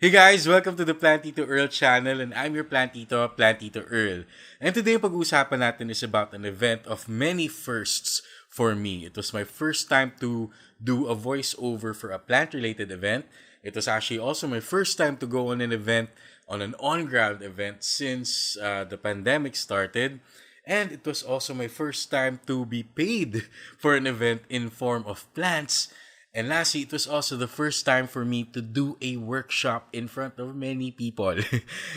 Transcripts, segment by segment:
Hey guys, welcome to the PlanTito Earl channel and I'm your PlanTito Earl. And today pag-uusapan natin is about an event of many firsts for me. It was my first time to do a voiceover for a plant-related event. It was actually also my first time to go on an event, on an on-ground event since the pandemic started. And it was also my first time to be paid for an event in form of plants. And lastly, it was also the first time for me to do a workshop in front of many people.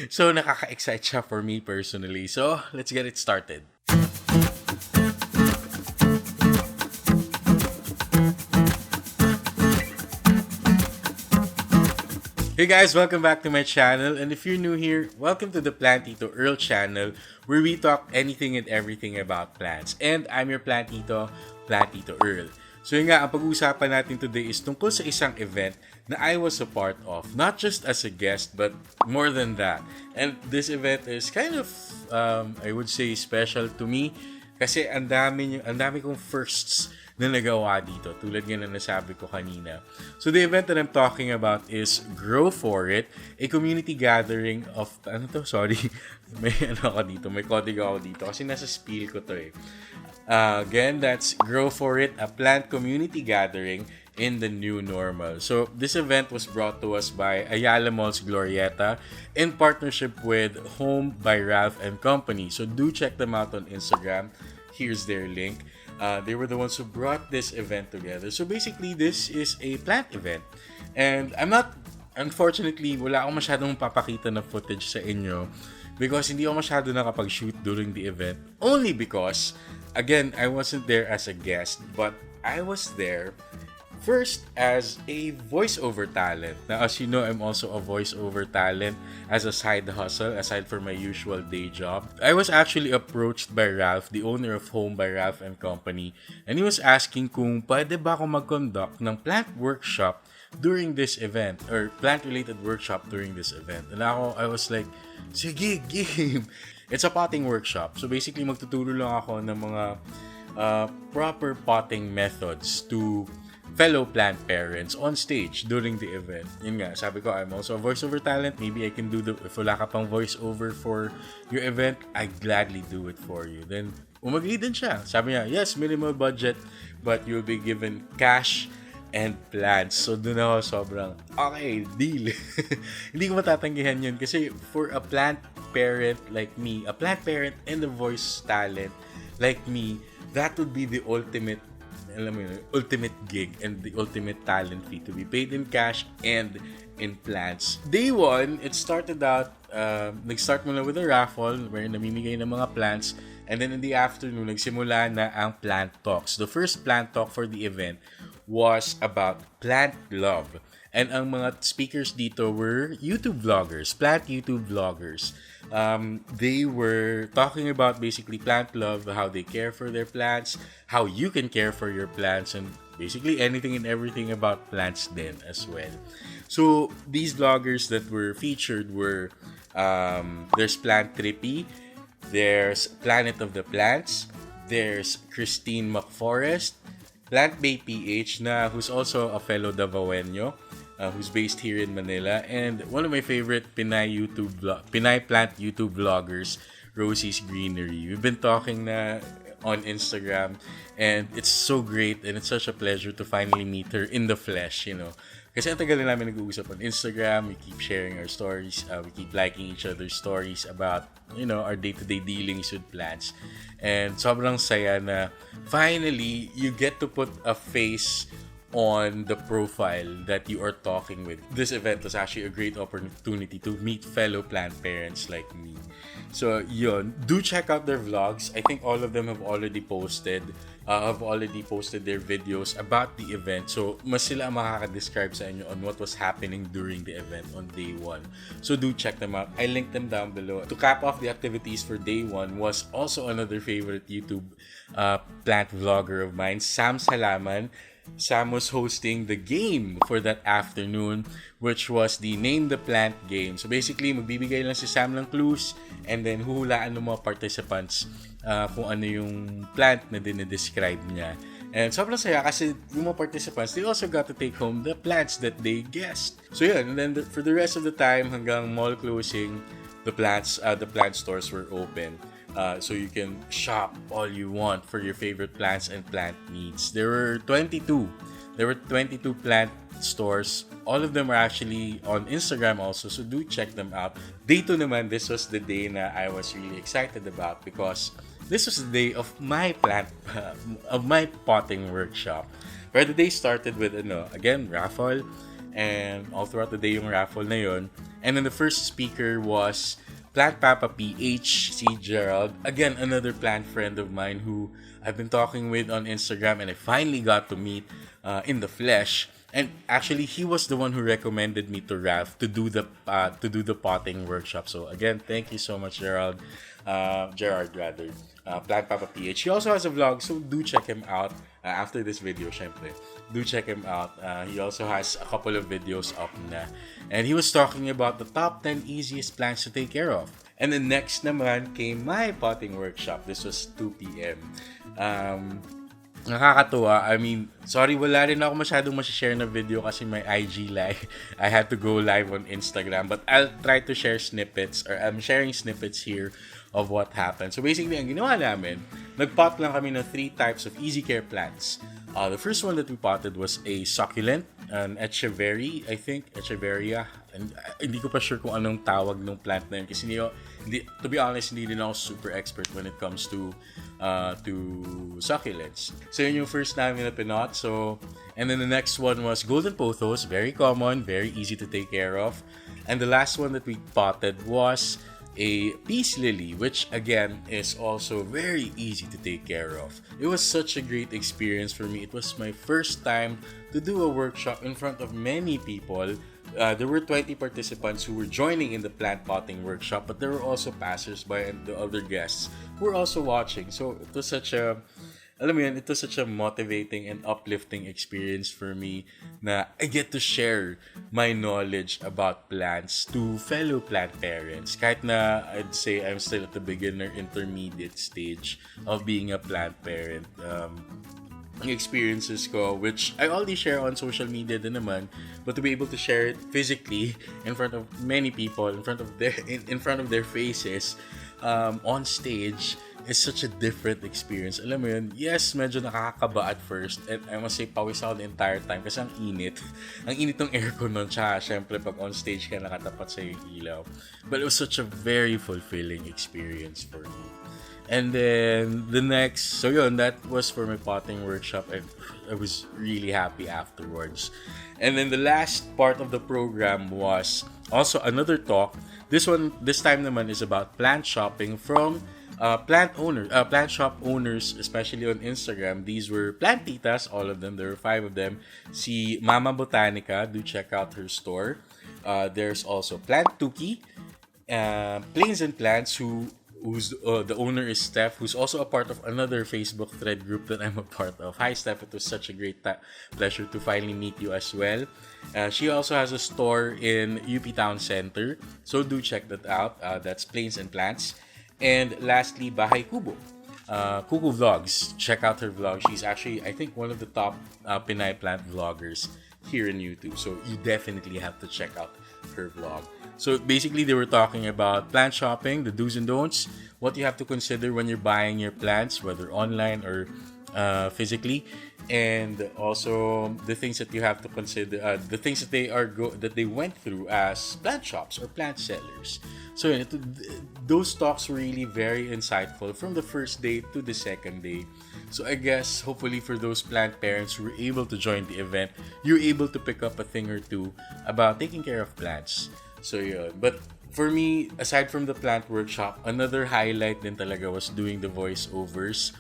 So, nakaka-excite siya for me personally. So, let's get it started. Hey guys, welcome back to my channel. And if you're new here, welcome to the PlanTito Earl channel, where we talk anything and everything about plants. And I'm your PlanTito Earl. So yun nga, ang pag-uusapan natin today is tungkol sa isang event na I was a part of. Not just as a guest, but more than that. And this event is kind of, I would say, special to me. Kasi ang dami kong firsts na nagawa dito. Tulad nga na nasabi ko kanina. So the event that I'm talking about is Grow For It, a community gathering of, may may coding ako dito. Kasi nasa spiel ko to eh. Again, that's Grow For It, a plant community gathering in the new normal. So, this event was brought to us by Ayala Mall's Glorieta in partnership with Home by Ralph and Company. So, do check them out on Instagram. Here's their link. They were the ones who brought this event together. So, basically, this is a plant event. And unfortunately, wala akong masyadong papakita na footage sa inyo because hindi ako masyado nakapag-shoot during the event. Only because, again, I wasn't there as a guest, but I was there first as a voiceover talent. Now, as you know, I'm also a voiceover talent as a side hustle, aside from my usual day job. I was actually approached by Ralph, the owner of Home by Ralph and Company, and he was asking kung pwede ba ako mag-conduct ng plant workshop during this event, or plant-related workshop during this event. And I was like, sige, game! It's a potting workshop. So basically, magtuturo lang ako ng mga proper potting methods to fellow plant parents on stage during the event. Yun nga, sabi ko, I'm also a voiceover talent. Maybe I can do if wala ka pang voiceover for your event, I gladly do it for you. Then, umagli din siya. Sabi niya, yes, minimal budget, but you'll be given cash and plants. So, dun ako sobrang, okay, deal. Hindi ko matatanggihan yun kasi for a plant parent like me, a plant parent and a voice talent like me, that would be the ultimate, ultimate gig and the ultimate talent fee, to be paid in cash and in plants. Day one, it started out, nag-start muna with a raffle where namimigay ng mga plants, and then in the afternoon, nagsimula na ang plant talks. The first plant talk for the event was about plant love. And ang mga speakers dito were YouTube vloggers, plant YouTube vloggers. They were talking about basically plant love, how they care for their plants, how you can care for your plants, and basically anything and everything about plants then as well. So these vloggers that were featured were, there's Plant Trippy, there's Planet of the Plants, there's Christine McForest, Plant Bay PH who's also a fellow Davaoeño, who's based here in Manila, and one of my favorite Pinay plant YouTube vloggers, Rosie's Greenery. We've been talking on Instagram, and it's so great, and it's such a pleasure to finally meet her in the flesh, you know. Kasi ang tagal na namin nag-uusap on Instagram, we keep sharing our stories, we keep liking each other's stories about, you know, our day-to-day dealings with plants. And sobrang saya na finally, you get to put a face on the profile that you are talking with. This event was actually a great opportunity to meet fellow plant parents like me. So, yun. Do check out their vlogs. I think all of them have already posted their videos about the event. So, mas sila ang makaka-describe sa inyo on what was happening during the event on day one. So, do check them out. I linked them down below. To cap off the activities for day one was also another favorite YouTube plant vlogger of mine, Sam Salaman. Sam was hosting the game for that afternoon, which was the Name the Plant game. So basically, magbibigay lang si Sam ng clues and then huhulaan ng mga participants kung ano yung plant na dinidescribe niya. And sobrang saya kasi yung mga participants, they also got to take home the plants that they guessed. So yun, and then for the rest of the time, hanggang mall closing, the plant stores were open. So you can shop all you want for your favorite plants and plant needs. There were 22 plant stores. All of them are actually on Instagram also, so do check them out. Day 2 naman, this was the day na I was really excited about because this was the day of my potting workshop. Where the day started with again, raffle, and all throughout the day yung raffle na yun. And then the first speaker was Plant Papa PH, si Gerald. Again, another plant friend of mine who I've been talking with on Instagram and I finally got to meet in the flesh. And actually, he was the one who recommended me to Ralph to do the potting workshop. So again, thank you so much, Gerard rather. Plant Papa PH. He also has a vlog, so do check him out after this video, syempre. Do check him out. He also has a couple of videos up na. And he was talking about the top 10 easiest plants to take care of. And then next naman came my potting workshop. This was 2 p.m. Nakakatuwa. I mean, sorry, wala rin ako masyadong masishare na video kasi may IG live. I had to go live on Instagram. But I'll try to share snippets, or I'm sharing snippets here of what happened. So basically, ang ginawa namin, nagpot lang kami ng 3 types of easy care plants. The first one that we potted was a succulent, an echeveria, I think, echeveria. And hindi ko pa sure kung anong tawag ng plant na yun kasi to be honest, hindi din ako super expert when it comes to succulents. So yun yung first namin na pinot. So, and then the next one was golden pothos, very common, very easy to take care of. And the last one that we potted was a peace lily, which again is also very easy to take care of. It was such a great experience for me. It was my first time to do a workshop in front of many people. There were 20 participants who were joining in the plant potting workshop, but there were also passers-by and the other guests who were also watching. So it was such a motivating and uplifting experience for me na I get to share my knowledge about plants to fellow plant parents. Kahit na I'd say I'm still at the beginner intermediate stage of being a plant parent. Experiences ko, which I already share on social media din naman, but to be able to share it physically in front of many people, in front of their faces, on stage, is such a different experience. Alam mo yun, yes, medyo nakakaba at first, and I must say, pawis ako the entire time kasi ang init. Ang init ng aircon nun, tsaka syempre pag on stage ka nakatapat sa yung ilaw. But it was such a very fulfilling experience for me. And then the next, so yun, that was for my potting workshop, and I was really happy afterwards. And then the last part of the program was also another talk. This time naman is about plant shopping from plant shop owners, especially on Instagram. These were PlanTitas, all of them. There were 5 of them. Si Mama Botanica, do check out her store. There's also PlanTuki, Plains and Plants, who's the owner is Steph, who's also a part of another Facebook thread group that I'm a part of. Hi Steph, it was such a great pleasure to finally meet you as well. She also has a store in UP Town Center, so do check that out. That's Plains and Plants. And lastly, Bahay Kubo. Kubo Vlogs. Check out her vlog. She's actually, I think, one of the top Pinay plant vloggers here in YouTube. So you definitely have to check out her vlog. So basically, they were talking about plant shopping, the do's and don'ts, what you have to consider when you're buying your plants, whether online or physically, and also the things that you have to consider, the things that they went through as plant shops or plant sellers. So those talks were really very insightful from the first day to the second day. So I guess hopefully for those plant parents who were able to join the event, you're able to pick up a thing or two about taking care of plants. So yeah, but for me, aside from the plant workshop, another highlight din talaga was doing the voiceovers.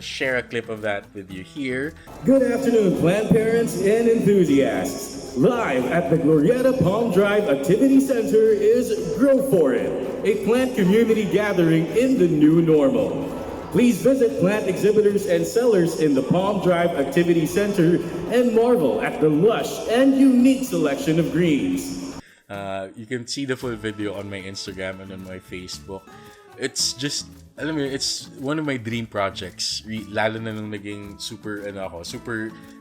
Share a clip of that with you here. Good afternoon, plant parents and enthusiasts. Live at the Glorieta Palm Drive Activity Center is Grow For It, a plant community gathering in the new normal. Please visit plant exhibitors and sellers in the Palm Drive Activity Center and marvel at the lush and unique selection of greens. You can see the full video on my Instagram and on my Facebook. it's just, alam mo yun, it's one of my dream projects. Lalo na nung naging super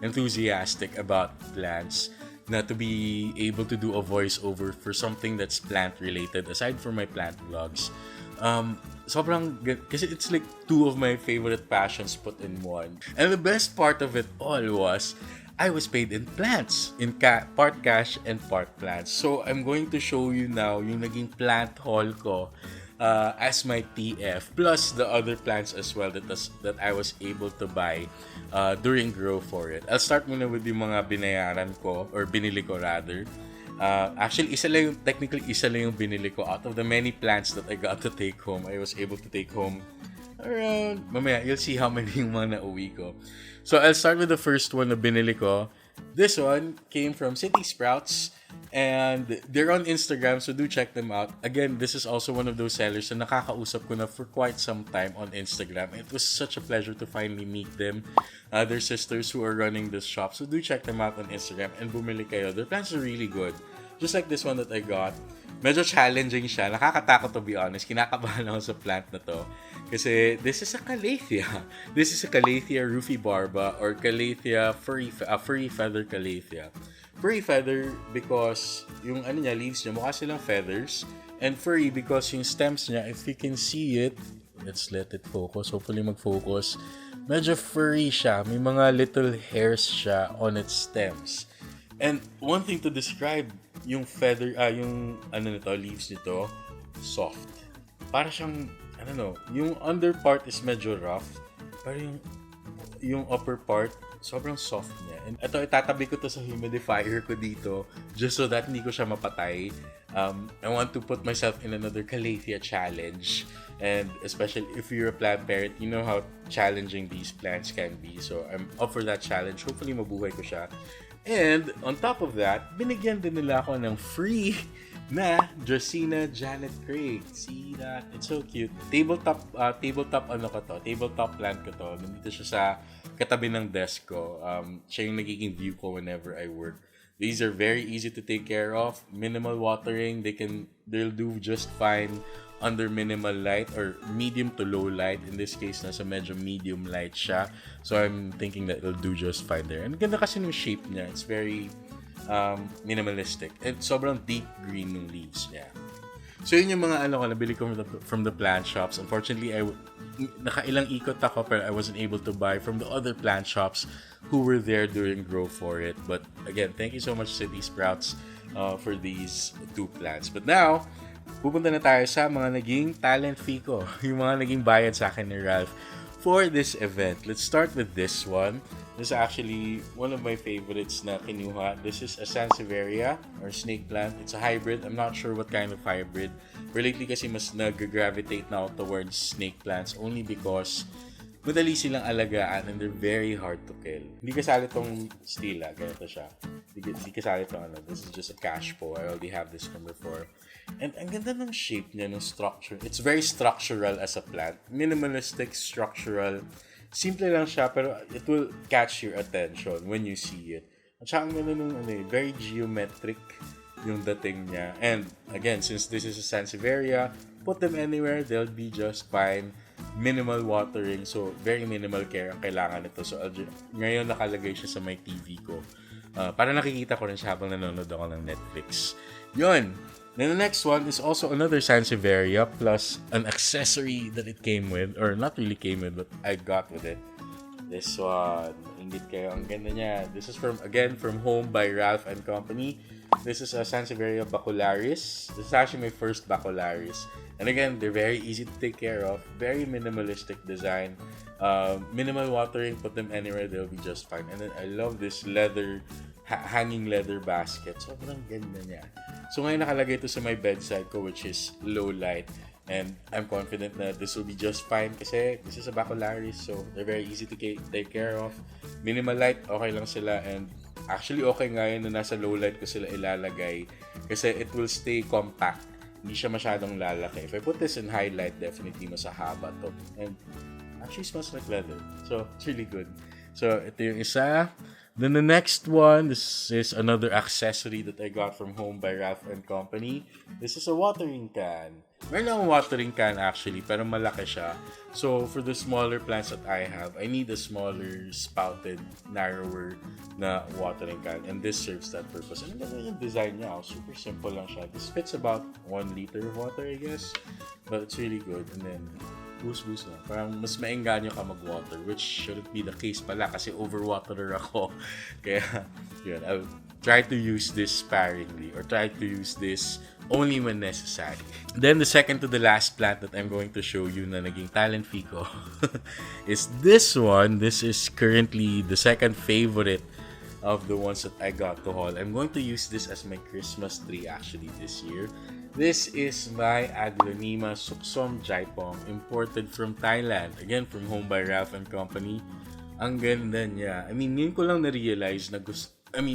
enthusiastic about plants, na to be able to do a voiceover for something that's plant related aside from my plant vlogs. Kasi it's like two of my favorite passions put in one. And the best part of it all was I was paid in plants, in part cash and part plants. So I'm going to show you now yung naging plant haul ko as my TF, plus the other plants as well that I was able to buy during Grow For It. I'll start muna with yung mga binayaran ko, or binili ko rather. Actually, isa lang yung binili ko. Out of the many plants that I got to take home, I was able to take home around, mamaya, you'll see how many yung mga nauwi ko. So, I'll start with the first one na binili ko. This one came from City Sprouts, and they're on Instagram, so do check them out. Again, this is also one of those sellers na nakakausap ko na for quite some time on Instagram. It was such a pleasure to finally meet them. They're sisters who are running this shop, so do check them out on Instagram and bumili kayo. Their plants are really good. Just like this one that I got. Medyo challenging siya. Nakakatakot, to be honest. Kinakabahan ako sa plant na to. Kasi this is a calathea. This is a calathea rufibarba, or calathea furry feather calathea. Furry feather because yung leaves niya mukha silang feathers, and furry because yung stems niya, if you can see it, let's let it focus. Hopefully mag-focus. Medyo furry siya. May mga little hairs siya on its stems. And one thing to describe yung feather, leaves nito, soft. Para siyang, yung under part is medyo rough, pero yung upper part, sobrang soft niya. And ito, itatabi ko to sa humidifier ko dito, just so that hindi ko siya mapatay. I want to put myself in another calathea challenge. And especially if you're a plant parent, you know how challenging these plants can be. So I'm up for that challenge. Hopefully mabuhay ko siya. And on top of that, binigyan din nila ako ng free na Dracaena Janet Craig. See that? It's so cute. Tabletop plant ko to. Nandito siya sa katabi ng desk ko. Siya yung nagiging view ko whenever I work. These are very easy to take care of. Minimal watering. They'll do just fine under minimal light or medium to low light. In this case, nasa medyo medium light siya. So I'm thinking that it'll do just fine there. And ganda kasi ng shape niya. It's very minimalistic. And sobrang deep green ng leaves niya. So yun yung mga nabili ko from the plant shops. Unfortunately, nakailang ikot ako pero I wasn't able to buy from the other plant shops who were there during Grow For It. But again, thank you so much City Sprouts for these two plants. But now, pupunta na tayo sa mga naging talent fee ko. Yung mga naging bayad sa akin ni Ralph for this event. Let's start with this one. This is actually one of my favorites na kinuha. This is a Sansevieria or snake plant. It's a hybrid. I'm not sure what kind of hybrid. But lately kasi mas nag-gravitate na ako towards snake plants only because madali silang alagaan and they're very hard to kill. Hindi kasali tong stila. Ganito siya. Hindi kasali tong This is just a cash po. I already have this from before. And ang ganda ng shape niya, ng structure. It's very structural as a plant. Minimalistic, structural. Simple lang siya, pero it will catch your attention when you see it. At saka ang ganda nung very geometric yung dating niya. And again, since this is a Sansevieria, put them anywhere, they'll be just fine. Minimal watering, so very minimal care ang kailangan nito. So ngayon nakalagay siya sa my TV ko. Para nakikita ko rin siya habang nanonood ako ng Netflix. Yun! Then the next one is also another Sansevieria plus an accessory that it came with, or not really came with, but I got with it. This one, ingit kayo, ang ganda niya. This is from Home by Ralph and Company. This is a Sansevieria bacularis. This is actually my first bacularis. And again, they're very easy to take care of. Very minimalistic design. Minimal watering, put them anywhere, they'll be just fine. And then I love this hanging leather basket. Sobrang ganda niya. So ngayon nakalagay ito sa my bedside ko, which is low light. And I'm confident na this will be just fine kasi this is a bacularis, so they're very easy to take care of. Minimal light, okay lang sila. And actually okay nga yun na nasa low light ko sila ilalagay kasi it will stay compact. Hindi siya masyadong lalaki. If I put this in highlight, definitely masahaba to. And actually smells like leather. So, it's really good. So, ito yung isa. Then the next one, this is another accessory that I got from home by Ralph and Company. This is a watering can. Meron akong watering can actually, pero malaki siya. So for the smaller plants that I have, I need a smaller, spouted, narrower na watering can. And this serves that purpose. And yung design niya, super simple lang siya. This fits about 1 liter of water, I guess. But it's really good. And then, boost lang. Parang mas maengganyo ka mag-water, which shouldn't be the case pala kasi overwaterer ako. Kaya, yun, I'll try to use this sparingly or try to use this only when necessary. Then, the second to the last plant that I'm going to show you na naging talent fee ko is this one. This is currently the second favorite of the ones that I got to haul. I'm going to use this as my Christmas tree actually this year. This is my Aglonema Suksom Jaipong, imported from Thailand. Again, from home by Ralph and Company. Ang ganda niya. I mean, ngayon ko lang na-realize na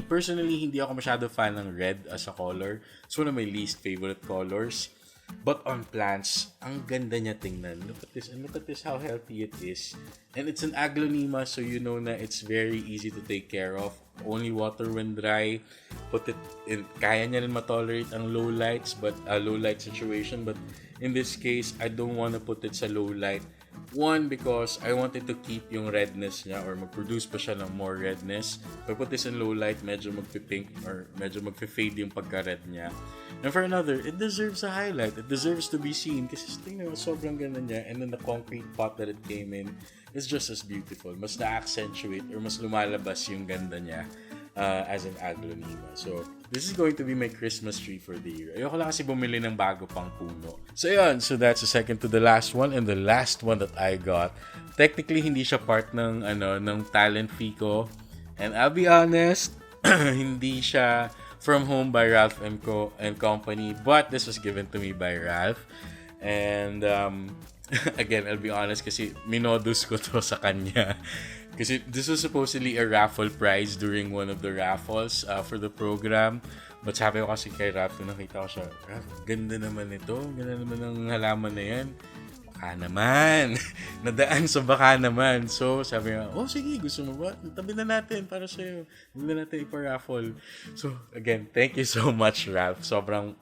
personally, hindi ako masyado fan ng red as a color. It's one of my least favorite colors. But on plants, ang ganda niya tingnan. Look at this, and look at this, how healthy it is. And it's an Aglonema, so you know na it's very easy to take care of. Only water when dry. Put it in, kaya niya rin matolerate ang low lights, but low light situation. But in this case, I don't want to put it sa low light. One, because I wanted to keep yung redness niya or mag-produce pa siya ng more redness. If I put this in low light, medyo magpipink or medyo magpi-fade yung pagka-red niya. And for another, it deserves a highlight. It deserves to be seen kasi tingnan mo, sobrang ganda niya. And then the concrete pot that it came in is just as beautiful. Mas na-accentuate or mas lumalabas yung ganda niya as an Aglonema. So, this is going to be my Christmas tree for the year. Ayoko lang kasi bumili ng bago pang puno. So, yun. So, that's the second to the last one. And the last one that I got, technically, hindi siya part ng talent fee ko. And I'll be honest, hindi siya from home by Ralph and Company. But this was given to me by Ralph. And, again, I'll be honest kasi minodus ko to sa kanya. Kasi this was supposedly a raffle prize during one of the raffles for the program. But sabi ko kasi kay Ralph, nung nakita ko siya, Ralph, ganda naman ito. Ganda naman ng halaman na yan. Baka naman. Nadaan sa baka naman. So, sabi nga, oh sige, gusto mo ba? Tabi na natin para sa'yo. Hindi na natin ipa-raffle. So, again, thank you so much, Ralph. Sobrang,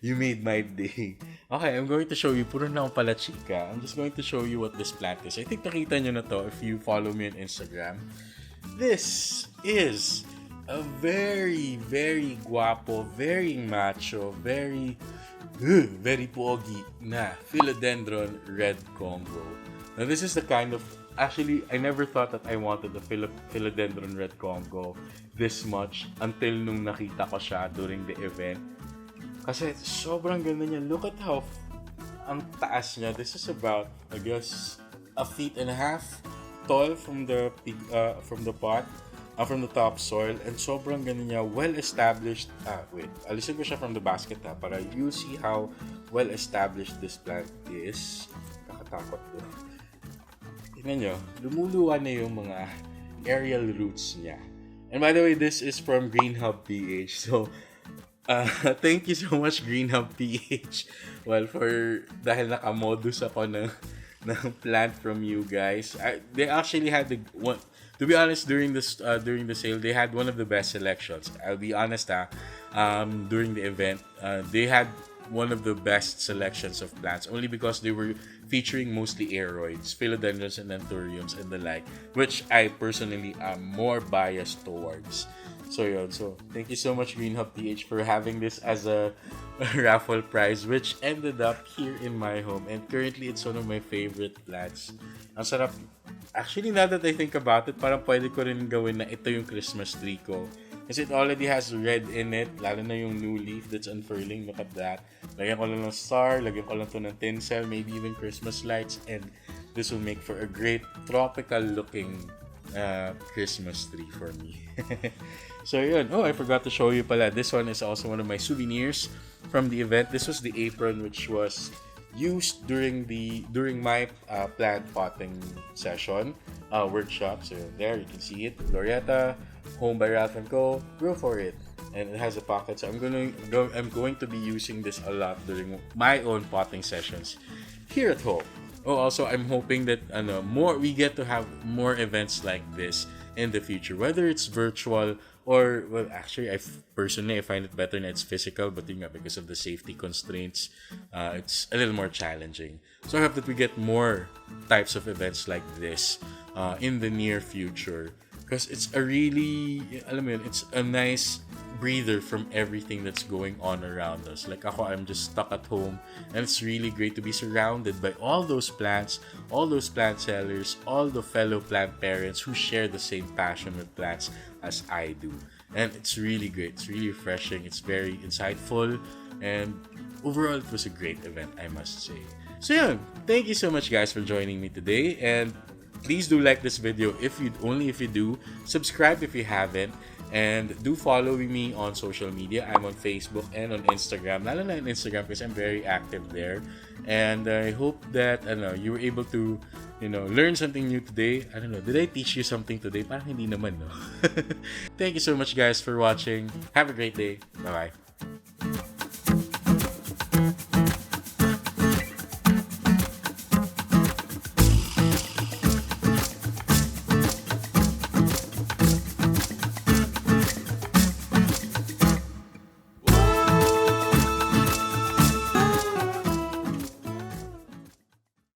you made my day. Okay, I'm going to show you. Puro na akong pala chika. I'm just going to show you what this plant is. I think nakita nyo na to if you follow me on Instagram. This is a very, very guapo, very macho, very pogi na philodendron red Congo. Now, this is the kind of... Actually, I never thought that I wanted the philodendron red Congo this much until nung nakita ko siya during the event. Kasi sobrang ganda niya. Look at how ang taas niya. This is about, I guess, 1.5 feet tall from the pot. From the top soil, and sobrang ganun niya, well-established, alisin ko siya from the basket para you see how well-established this plant is. Nakatakot to. Tingnan nyo, lumuluwa na yung mga aerial roots niya. And by the way, this is from Green Hub PH. So, thank you so much, Green Hub PH. Well, dahil nakamodus ako ng plant from you guys. They actually had one. To be honest, during the sale, they had one of the best selections. I'll be honest, during the event, they had one of the best selections of plants only because they were featuring mostly aeroids, philodendrons and anthuriums and the like, which I personally am more biased towards. So yun, thank you so much, Green Hub PH, for having this as a raffle prize, which ended up here in my home. And currently, it's one of my favorite plants. Ang sarap. Actually, now that I think about it, parang pwede ko rin gawin na ito yung Christmas tree ko. Kasi it already has red in it, lalo na yung new leaf that's unfurling. Look at that. Lagyan ko lang ng star, lagyan ko lang to ng tinsel, maybe even Christmas lights, and this will make for a great tropical-looking Christmas tree for me. So yun. Oh, I forgot to show you pala. This one is also one of my souvenirs from the event. This was the apron which was used during my plant potting session workshop. So there you can see it. Glorieta, home by Ralph & Co. Grow for it. And it has a pocket. So I'm going to be using this a lot during my own potting sessions here at home. Oh, also I'm hoping that we get to have more events like this in the future, whether it's virtual or, well, actually, personally I find it better na it's physical, but yun nga, because of the safety constraints, it's a little more challenging. So I hope that we get more types of events like this in the near future, because it's a really, alam mo yun, it's a nice breather from everything that's going on around us. Like ako, I'm just stuck at home, and it's really great to be surrounded by all those plants, all those plant sellers, all the fellow plant parents who share the same passion with plants as I do. And it's really great, it's really refreshing, it's very insightful, and overall it was a great event, I must say. So yeah, thank you so much guys for joining me today, and please do like this video if you do, subscribe if you haven't, and do follow me on social media. I'm on Facebook and on Instagram, lalo na on Instagram because I'm very active there. And I hope that you were able to learn something new today. I don't know, did I teach you something today? Parang hindi naman, no? Thank you so much guys for watching. Have a great day. Bye bye.